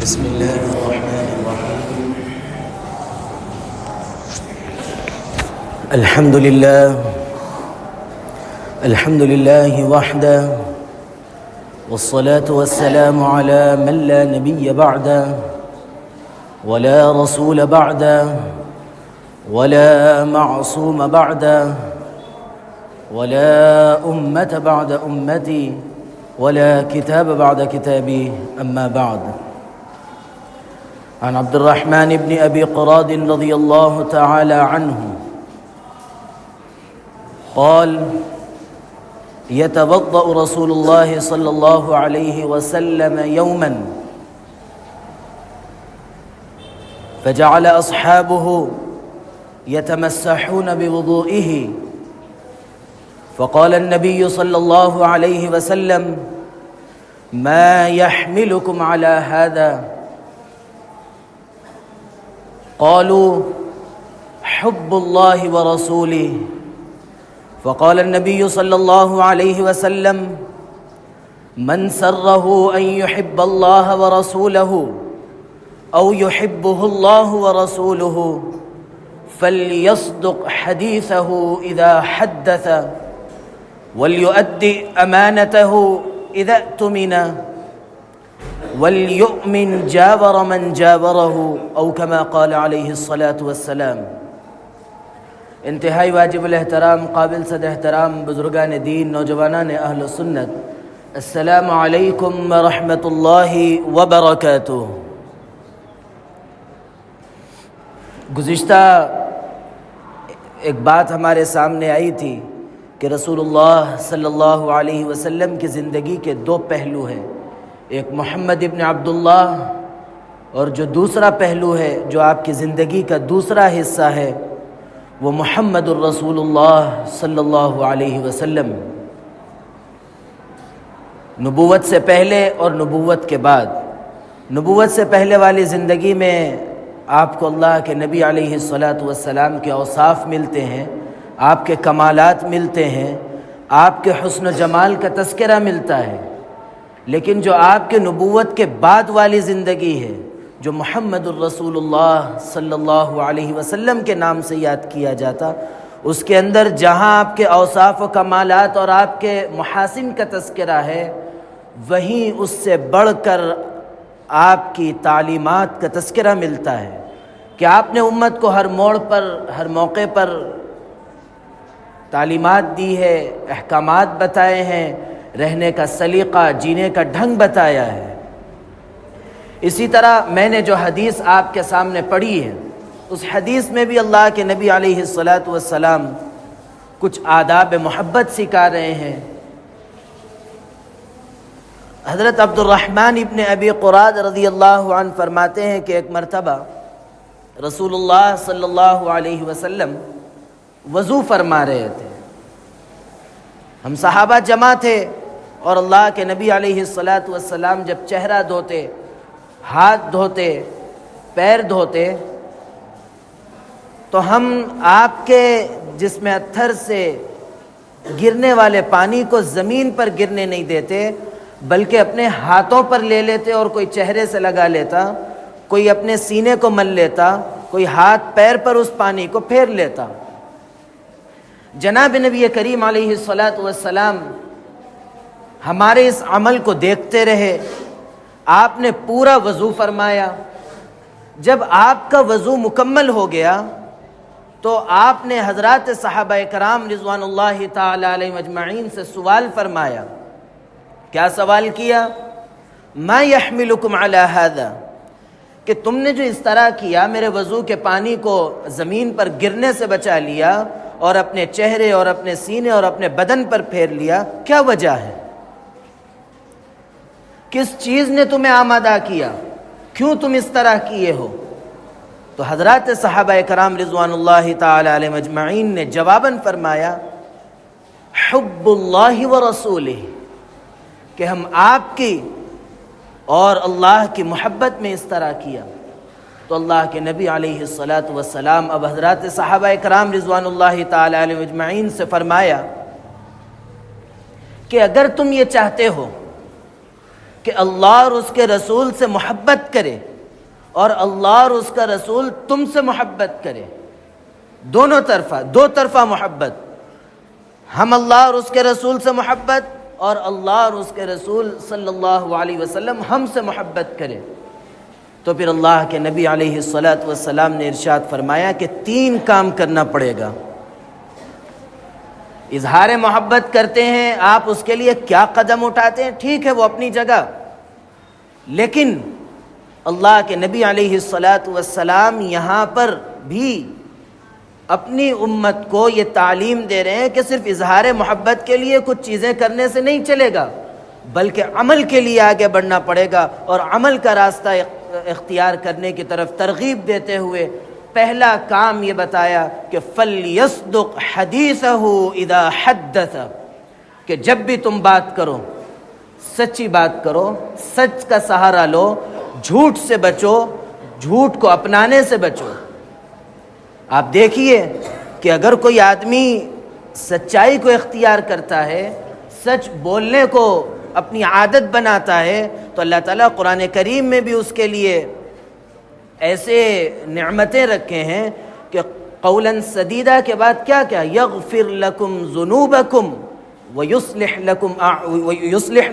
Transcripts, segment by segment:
بسم الله الرحمن الرحيم. الحمد لله وحده، والصلاة والسلام على من لا نبي بعده ولا رسول بعده ولا معصوم بعده ولا أمة بعد أمتي ولا كتاب بعد كتابي، أما بعد. عن عبد الرحمن بن أبي قراد رضي الله تعالى عنه قال: يتوضأ رسول الله صلى الله عليه وسلم يوما فجعل أصحابه يتمسحون بوضوئه، فقال النبي صلى الله عليه وسلم: ما يحملكم على هذا؟ قالوا: حب الله ورسوله. فقال النبي صلى الله عليه وسلم: من سره أن يحب الله ورسوله أو يحبه الله ورسوله فليصدق حديثه إذا حدث وليؤدي أمانته إذا اؤتمن وليؤمن جاور من جاوره، أو كما قال عليه الصلاة والسلام. انتہائی واجب الاحترام، قابل صد احترام بزرگان دین، نوجوانان اہل سنت، السلام علیکم ورحمۃ اللہ وبرکاتہ. گزشتہ ایک بات ہمارے سامنے آئی تھی کہ رسول اللہ صلی اللہ علیہ وسلم کی زندگی کے دو پہلو ہیں، ایک محمد ابن عبداللہ اور جو دوسرا پہلو ہے جو آپ کی زندگی کا دوسرا حصہ ہے وہ محمد الرسول اللہ صلی اللہ علیہ وسلم. نبوت سے پہلے اور نبوت کے بعد. نبوت سے پہلے والی زندگی میں آپ کو اللہ کے نبی علیہ الصلاۃ والسلام کے اوصاف ملتے ہیں، آپ کے کمالات ملتے ہیں، آپ کے حسن و جمال کا تذکرہ ملتا ہے. لیکن جو آپ کے نبوت کے بعد والی زندگی ہے، جو محمد الرسول اللہ صلی اللہ علیہ وسلم کے نام سے یاد کیا جاتا، اس کے اندر جہاں آپ کے اوصاف و کمالات اور آپ کے محاسن کا تذکرہ ہے، وہیں اس سے بڑھ کر آپ کی تعلیمات کا تذکرہ ملتا ہے کہ آپ نے امت کو ہر موڑ پر، ہر موقع پر تعلیمات دی ہے، احکامات بتائے ہیں، رہنے کا سلیقہ، جینے کا ڈھنگ بتایا ہے. اسی طرح میں نے جو حدیث آپ کے سامنے پڑھی ہے، اس حدیث میں بھی اللہ کے نبی علیہ الصلاۃ والسلام کچھ آداب محبت سکھا رہے ہیں. حضرت عبد الرحمن ابن ابی قراد رضی اللہ عنہ فرماتے ہیں کہ ایک مرتبہ رسول اللہ صلی اللہ علیہ وسلم وضو فرما رہے تھے. ہم صحابہ جمع تھے اور اللہ کے نبی علیہ الصلاۃ والسلام جب چہرہ دھوتے، ہاتھ دھوتے، پیر دھوتے، تو ہم آپ کے جسم اطہر سے گرنے والے پانی کو زمین پر گرنے نہیں دیتے، بلکہ اپنے ہاتھوں پر لے لیتے اور کوئی چہرے سے لگا لیتا، کوئی اپنے سینے کو مل لیتا، کوئی ہاتھ پیر پر اس پانی کو پھیر لیتا. جناب نبی کریم علیہ الصلاۃ والسلام ہمارے اس عمل کو دیکھتے رہے. آپ نے پورا وضو فرمایا. جب آپ کا وضو مکمل ہو گیا تو آپ نے حضرات صحابہ کرام رضوان اللہ تعالی علیہم اجمعین سے سوال فرمایا. کیا سوال کیا؟ ما یحملکم علی ھذا، کہ تم نے جو اس طرح کیا، میرے وضو کے پانی کو زمین پر گرنے سے بچا لیا اور اپنے چہرے اور اپنے سینے اور اپنے بدن پر پھیر لیا، کیا وجہ ہے؟ کس چیز نے تمہیں آمادہ کیا؟ کیوں تم اس طرح کیے ہو؟ تو حضرات صحابہ کرام رضوان اللہ تعالی علیہم اجمعین نے جواباً فرمایا: حب اللہ ورسولہ، کہ ہم آپ کی اور اللہ کی محبت میں اس طرح کیا. تو اللہ کے نبی علیہ الصلاۃ والسلام اب حضرات صحابہ کرام رضوان اللہ تعالی علیہم اجمعین سے فرمایا کہ اگر تم یہ چاہتے ہو کہ اللہ اور اس کے رسول سے محبت کرے اور اللہ اور اس کا رسول تم سے محبت کرے، دونوں طرفہ، دو طرفہ محبت، ہم اللہ اور اس کے رسول سے محبت اور اللہ اور اس کے رسول صلی اللہ علیہ وسلم ہم سے محبت کرے۔ تو پھر اللہ کے نبی علیہ الصلاۃ والسلام نے ارشاد فرمایا کہ 3 کام کرنا پڑے گا۔ اظہار محبت کرتے ہیں آپ، اس کے لیے کیا قدم اٹھاتے ہیں ٹھیک ہے، وہ اپنی جگہ، لیکن اللہ کے نبی علیہ الصلاۃ والسلام یہاں پر بھی اپنی امت کو یہ تعلیم دے رہے ہیں کہ صرف اظہار محبت کے لیے کچھ چیزیں کرنے سے نہیں چلے گا، بلکہ عمل کے لیے آگے بڑھنا پڑے گا، اور عمل کا راستہ اختیار کرنے کی طرف ترغیب دیتے ہوئے پہلا کام یہ بتایا کہ فَلْيَصْدُقْ حَدِيثَهُ إِذَا حَدَّثَ، کہ جب بھی تم بات کرو سچی بات کرو، سچ کا سہارا لو، جھوٹ سے بچو، جھوٹ کو اپنانے سے بچو۔ آپ دیکھیے کہ اگر کوئی آدمی سچائی کو اختیار کرتا ہے، سچ بولنے کو اپنی عادت بناتا ہے، تو اللہ تعالیٰ قرآن کریم میں بھی اس کے لیے ایسے نعمتیں رکھے ہیں کہ قولاً سدیدہ کے بعد کیا کیا، یغفر لکم ذنوبکم ویصلح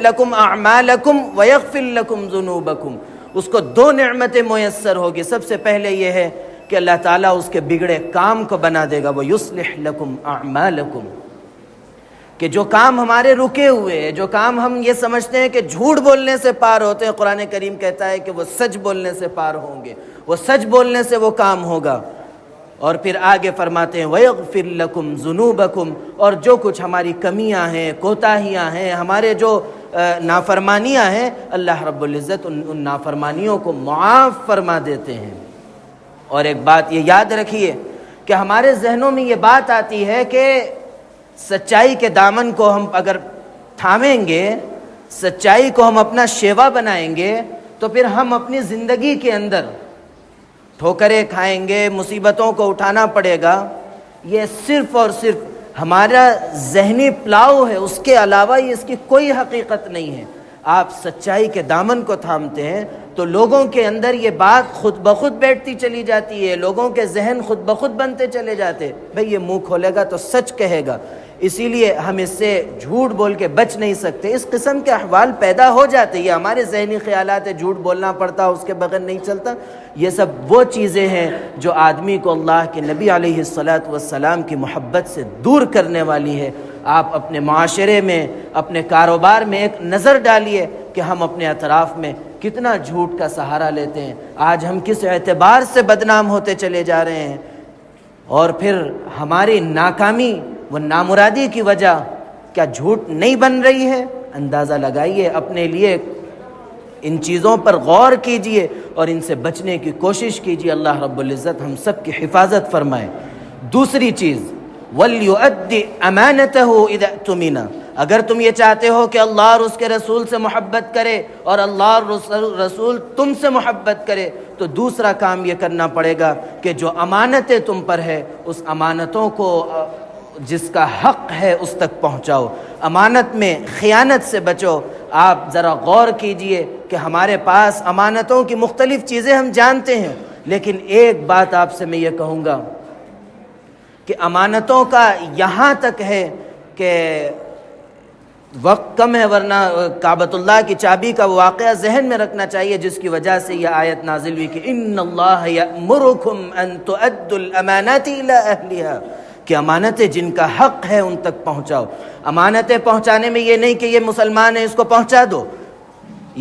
لکم اعمالکم ویغفر لکم ذنوبکم۔ اس کو 2 نعمتیں میسر ہوگی۔ سب سے پہلے یہ ہے کہ اللہ تعالیٰ اس کے بگڑے کام کو بنا دے گا، ویصلح لکم اعمالکم، کہ جو کام ہمارے رکے ہوئے ہیں، جو کام ہم یہ سمجھتے ہیں کہ جھوٹ بولنے سے پار ہوتے ہیں، قرآن کریم کہتا ہے کہ وہ سچ بولنے سے پار ہوں گے، وہ سچ بولنے سے وہ کام ہوگا۔ اور پھر آگے فرماتے ہیں وَيَغْفِرْ لَكُمْ ذُنُوبَكُمْ، اور جو کچھ ہماری کمیاں ہیں، کوتاہیاں ہیں، ہمارے جو نافرمانیاں ہیں، اللہ رب العزت ان نافرمانیوں کو معاف فرما دیتے ہیں۔ اور ایک بات یہ یاد رکھیے کہ ہمارے ذہنوں میں یہ بات آتی ہے کہ سچائی کے دامن کو ہم اگر تھامیں گے، سچائی کو ہم اپنا شیوا بنائیں گے، تو پھر ہم اپنی زندگی کے اندر ٹھوکریں کھائیں گے، مصیبتوں کو اٹھانا پڑے گا۔ یہ صرف اور صرف ہمارا ذہنی پلاؤ ہے، اس کے علاوہ اس کی کوئی حقیقت نہیں ہے۔ آپ سچائی کے دامن کو تھامتے ہیں تو لوگوں کے اندر یہ بات خود بخود بیٹھتی چلی جاتی ہے، لوگوں کے ذہن خود بخود بنتے چلے جاتے، بھئی یہ منہ کھولے گا تو سچ کہے گا، اسی لیے ہم اس سے جھوٹ بول کے بچ نہیں سکتے۔ اس قسم کے احوال پیدا ہو جاتے، یہ ہمارے ذہنی خیالات ہے، جھوٹ بولنا پڑتا، اس کے بغیر نہیں چلتا۔ یہ سب وہ چیزیں ہیں جو آدمی کو اللہ کے نبی علیہ الصلاۃ والسلام کی محبت سے دور کرنے والی ہے۔ آپ اپنے معاشرے میں، اپنے کاروبار میں ایک نظر ڈالیے کہ ہم اپنے اطراف میں کتنا جھوٹ کا سہارا لیتے ہیں، آج ہم کس اعتبار سے بدنام ہوتے چلے جا رہے ہیں، اور پھر ہماری ناکامی و نامرادی کی وجہ کیا جھوٹ نہیں بن رہی ہے؟ اندازہ لگائیے اپنے لیے، ان چیزوں پر غور کیجئے اور ان سے بچنے کی کوشش کیجئے۔ اللہ رب العزت ہم سب کی حفاظت فرمائے۔ دوسری چیز وَلْيُؤَدِّ أَمَانَتَهُ إِذَا اؤْتُمِنَ، اگر تم یہ چاہتے ہو کہ اللہ اور اس کے رسول سے محبت کرے اور اللہ اور رسول تم سے محبت کرے، تو دوسرا کام یہ کرنا پڑے گا کہ جو امانتیں تم پر ہے اس امانتوں کو جس کا حق ہے اس تک پہنچاؤ، امانت میں خیانت سے بچو۔ آپ ذرا غور کیجئے کہ ہمارے پاس امانتوں کی مختلف چیزیں ہم جانتے ہیں، لیکن ایک بات آپ سے میں یہ کہوں گا کہ امانتوں کا یہاں تک ہے کہ وقت کم ہے، ورنہ کعبۃ اللہ کی چابی کا واقعہ ذہن میں رکھنا چاہیے، جس کی وجہ سے یہ آیت نازل ہوئی کہ ان اللہ یأمرکم ان تؤدوا الامانات الی اہلها، کہ امانتیں جن کا حق ہے ان تک پہنچاؤ۔ امانتیں پہنچانے میں یہ نہیں کہ یہ مسلمان ہے اس کو پہنچا دو،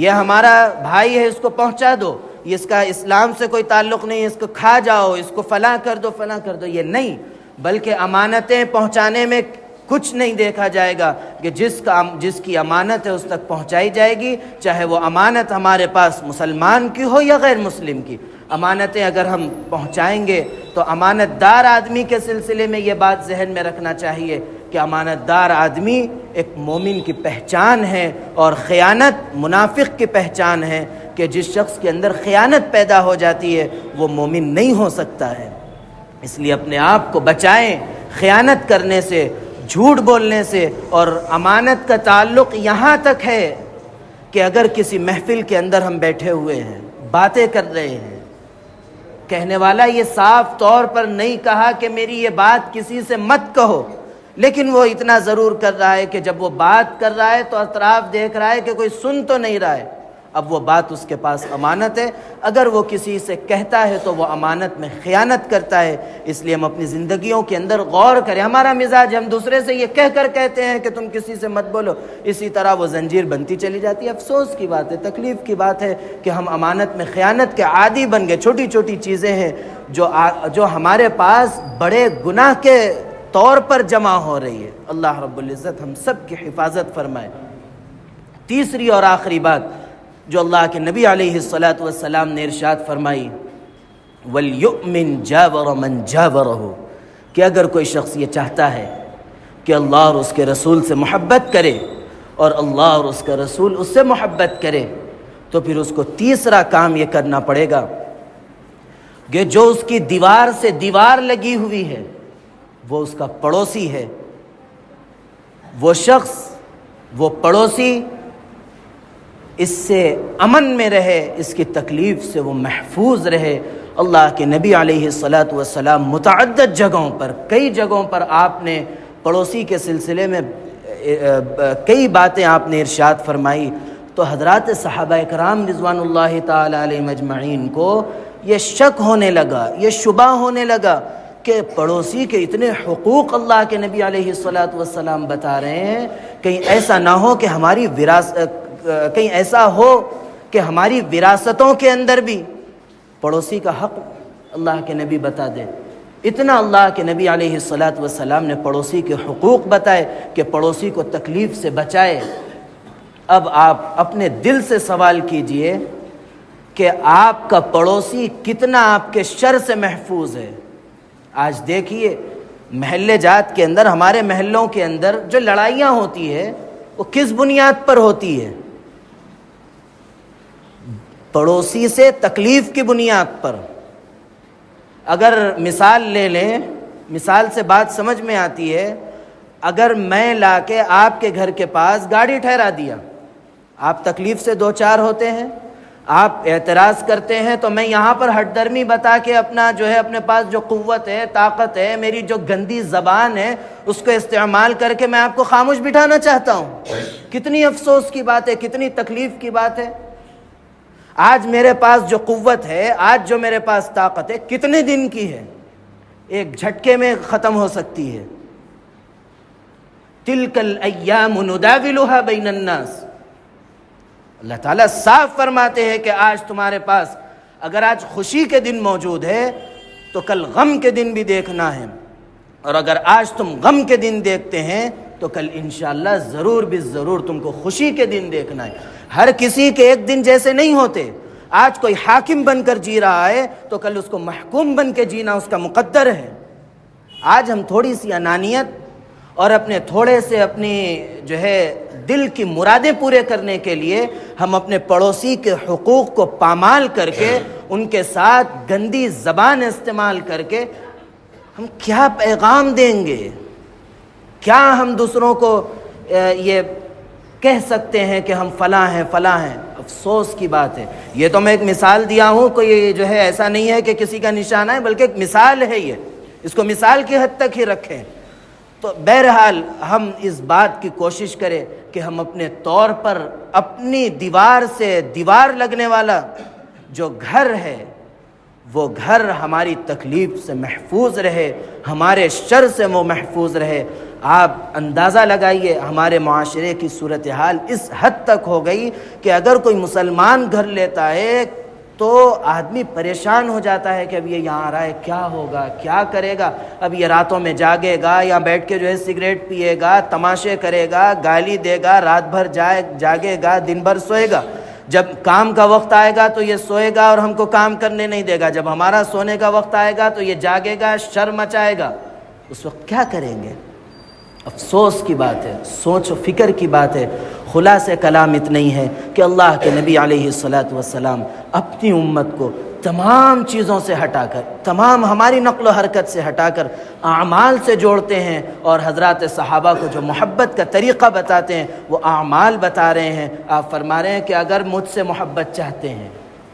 یہ ہمارا بھائی ہے اس کو پہنچا دو، اس کا اسلام سے کوئی تعلق نہیں، اس کو کھا جاؤ، اس کو فلاں کر دو فلاں کر دو، یہ نہیں، بلکہ امانتیں پہنچانے میں کچھ نہیں دیکھا جائے گا کہ جس کی امانت ہے اس تک پہنچائی جائے گی، چاہے وہ امانت ہمارے پاس مسلمان کی ہو یا غیر مسلم کی۔ امانتیں اگر ہم پہنچائیں گے تو امانت دار آدمی کے سلسلے میں یہ بات ذہن میں رکھنا چاہیے کہ امانت دار آدمی ایک مومن کی پہچان ہے، اور خیانت منافق کی پہچان ہے، کہ جس شخص کے اندر خیانت پیدا ہو جاتی ہے وہ مومن نہیں ہو سکتا ہے۔ اس لیے اپنے آپ کو بچائیں خیانت کرنے سے، جھوٹ بولنے سے، اور امانت کا تعلق یہاں تک ہے کہ اگر کسی محفل کے اندر ہم بیٹھے ہوئے ہیں، باتیں کر رہے ہیں، کہنے والا یہ صاف طور پر نہیں کہا کہ میری یہ بات کسی سے مت کہو، لیکن وہ اتنا ضرور کر رہا ہے کہ جب وہ بات کر رہا ہے تو اطراف دیکھ رہا ہے کہ کوئی سن تو نہیں رہا ہے، اب وہ بات اس کے پاس امانت ہے، اگر وہ کسی سے کہتا ہے تو وہ امانت میں خیانت کرتا ہے۔ اس لیے ہم اپنی زندگیوں کے اندر غور کریں، ہمارا مزاج ہم دوسرے سے یہ کہہ کر کہتے ہیں کہ تم کسی سے مت بولو، اسی طرح وہ زنجیر بنتی چلی جاتی ہے۔ افسوس کی بات ہے، تکلیف کی بات ہے کہ ہم امانت میں خیانت کے عادی بن گئے۔ چھوٹی چھوٹی چیزیں ہیں جو ہمارے پاس بڑے گناہ کے طور پر جمع ہو رہی ہے۔ اللہ رب العزت ہم سب کی حفاظت فرمائے۔ تیسری اور آخری بات جو اللہ کے نبی علیہ الصلاۃ والسلام نے ارشاد فرمائی، وَلْيُؤْمِنْ جَاوَرَ مَنْ جَاوَرَهُ، کہ اگر کوئی شخص یہ چاہتا ہے کہ اللہ اور اس کے رسول سے محبت کرے اور اللہ اور اس کا رسول اس سے محبت کرے، تو پھر اس کو تیسرا کام یہ کرنا پڑے گا کہ جو اس کی دیوار سے دیوار لگی ہوئی ہے وہ اس کا پڑوسی ہے، وہ شخص، وہ پڑوسی اس سے امن میں رہے، اس کی تکلیف سے وہ محفوظ رہے۔ اللہ کے نبی علیہ الصلاۃ والسلام متعدد جگہوں پر، کئی جگہوں پر آپ نے پڑوسی کے سلسلے میں کئی باتیں آپ نے ارشاد فرمائی، تو حضرات صحابہ کرام رضوان اللہ تعالی علیہم اجمعین کو یہ شک ہونے لگا، یہ شبہ ہونے لگا کہ پڑوسی کے اتنے حقوق اللہ کے نبی علیہ الصلاۃ والسلام بتا رہے ہیں، کہیں ایسا نہ ہو کہ کہیں ایسا ہو کہ ہماری وراثتوں کے اندر بھی پڑوسی کا حق اللہ کے نبی بتا دے۔ اتنا اللہ کے نبی علیہ الصلاۃ والسلام نے پڑوسی کے حقوق بتائے کہ پڑوسی کو تکلیف سے بچائے۔ اب آپ اپنے دل سے سوال کیجئے کہ آپ کا پڑوسی کتنا آپ کے شر سے محفوظ ہے۔ آج دیکھیے محلے جات کے اندر، ہمارے محلوں کے اندر جو لڑائیاں ہوتی ہے وہ کس بنیاد پر ہوتی ہے؟ پڑوسی سے تکلیف کی بنیاد پر۔ اگر مثال لے لیں، مثال سے بات سمجھ میں آتی ہے، اگر میں لا کے آپ کے گھر کے پاس گاڑی ٹھہرا دیا، آپ تکلیف سے دو چار ہوتے ہیں، آپ اعتراض کرتے ہیں، تو میں یہاں پر ہٹ درمی بتا کے اپنا جو ہے اپنے پاس جو قوت ہے، طاقت ہے، میری جو گندی زبان ہے، اس کو استعمال کر کے میں آپ کو خاموش بٹھانا چاہتا ہوں۔ کتنی افسوس کی بات ہے، کتنی تکلیف کی بات ہے۔ آج میرے پاس جو قوت ہے، آج جو میرے پاس طاقت ہے، کتنے دن کی ہے؟ ایک جھٹکے میں ختم ہو سکتی ہے۔ تِلْكَ الْأَيَّامُ نُدَاوِلُهَا بَيْنَ النَّاسِ، اللہ تعالیٰ صاف فرماتے ہیں کہ آج تمہارے پاس اگر آج خوشی کے دن موجود ہے تو کل غم کے دن بھی دیکھنا ہے، اور اگر آج تم غم کے دن دیکھتے ہیں تو کل انشاءاللہ ضرور بھی ضرور تم کو خوشی کے دن دیکھنا ہے۔ ہر کسی کے ایک دن جیسے نہیں ہوتے۔ آج کوئی حاکم بن کر جی رہا ہے تو کل اس کو محکوم بن کے جینا اس کا مقدر ہے۔ آج ہم تھوڑی سی انانیت اور اپنے تھوڑے سے اپنی جو ہے دل کی مرادیں پورے کرنے کے لیے ہم اپنے پڑوسی کے حقوق کو پامال کر کے، ان کے ساتھ گندی زبان استعمال کر کے ہم کیا پیغام دیں گے؟ کیا ہم دوسروں کو یہ کہہ سکتے ہیں کہ ہم فلاں ہیں فلاں ہیں؟ افسوس کی بات ہے۔ یہ تو میں ایک مثال دیا ہوں، کوئی جو ہے ایسا نہیں ہے کہ کسی کا نشانہ ہے، بلکہ ایک مثال ہے، یہ اس کو مثال کی حد تک ہی رکھیں۔ تو بہرحال ہم اس بات کی کوشش کریں کہ ہم اپنے طور پر اپنی دیوار سے دیوار لگنے والا جو گھر ہے، وہ گھر ہماری تکلیف سے محفوظ رہے، ہمارے شر سے وہ محفوظ رہے۔ آپ اندازہ لگائیے ہمارے معاشرے کی صورتحال اس حد تک ہو گئی کہ اگر کوئی مسلمان گھر لیتا ہے تو آدمی پریشان ہو جاتا ہے کہ اب یہ یہاں آ رہا ہے، کیا ہوگا، کیا کرے گا؟ اب یہ راتوں میں جاگے گا یا بیٹھ کے جو ہے سگریٹ پیے گا، تماشے کرے گا، گالی دے گا، رات بھر جاگے گا، دن بھر سوئے گا۔ جب کام کا وقت آئے گا تو یہ سوئے گا اور ہم کو کام کرنے نہیں دے گا، جب ہمارا سونے کا وقت آئے گا تو یہ جاگے گا، شر مچائے گا۔ اس وقت کیا کریں گے؟ افسوس کی بات ہے، سوچ و فکر کی بات ہے۔ خلاصہ کلام اتنا ہی ہے کہ اللہ کے نبی علیہ الصلاۃ والسلام اپنی امت کو تمام چیزوں سے ہٹا کر، تمام ہماری نقل و حرکت سے ہٹا کر اعمال سے جوڑتے ہیں، اور حضرات صحابہ کو جو محبت کا طریقہ بتاتے ہیں وہ اعمال بتا رہے ہیں۔ آپ فرما رہے ہیں کہ اگر مجھ سے محبت چاہتے ہیں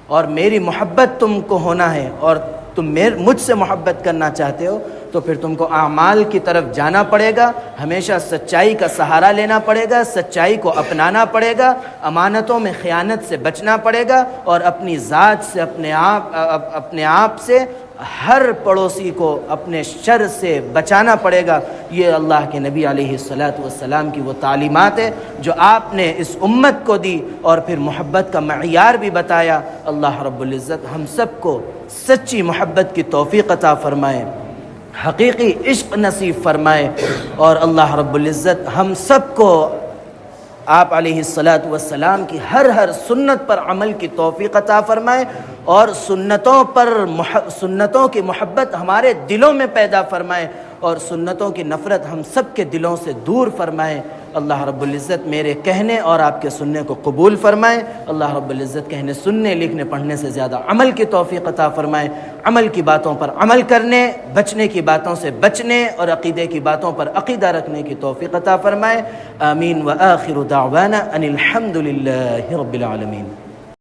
اور میری محبت تم کو ہونا ہے اور تم مجھ سے محبت کرنا چاہتے ہو تو پھر تم کو اعمال کی طرف جانا پڑے گا، ہمیشہ سچائی کا سہارا لینا پڑے گا، سچائی کو اپنانا پڑے گا، امانتوں میں خیانت سے بچنا پڑے گا، اور اپنی ذات سے اپنے آپ سے ہر پڑوسی کو اپنے شر سے بچانا پڑے گا۔ یہ اللہ کے نبی علیہ السلام کی وہ تعلیمات ہے جو آپ نے اس امت کو دی، اور پھر محبت کا معیار بھی بتایا۔ اللہ رب العزت ہم سب کو سچی محبت کی توفیق عطا فرمائے، حقیقی عشق نصیب فرمائے، اور اللہ رب العزت ہم سب کو آپ علیہ السلام کی ہر سنت پر عمل کی توفیق عطا فرمائے، اور سنتوں کی محبت ہمارے دلوں میں پیدا فرمائے، اور سنتوں کی نفرت ہم سب کے دلوں سے دور فرمائے۔ اللہ رب العزت میرے کہنے اور آپ کے سننے کو قبول فرمائے۔ اللہ رب العزت کہنے، سننے، لکھنے، پڑھنے سے زیادہ عمل کی توفیق عطا فرمائے، عمل کی باتوں پر عمل کرنے، بچنے کی باتوں سے بچنے، اور عقیدے کی باتوں پر عقیدہ رکھنے کی توفیق عطا فرمائے۔ آمین۔ وآخر دعوانا ان الحمد للہ رب العالمین۔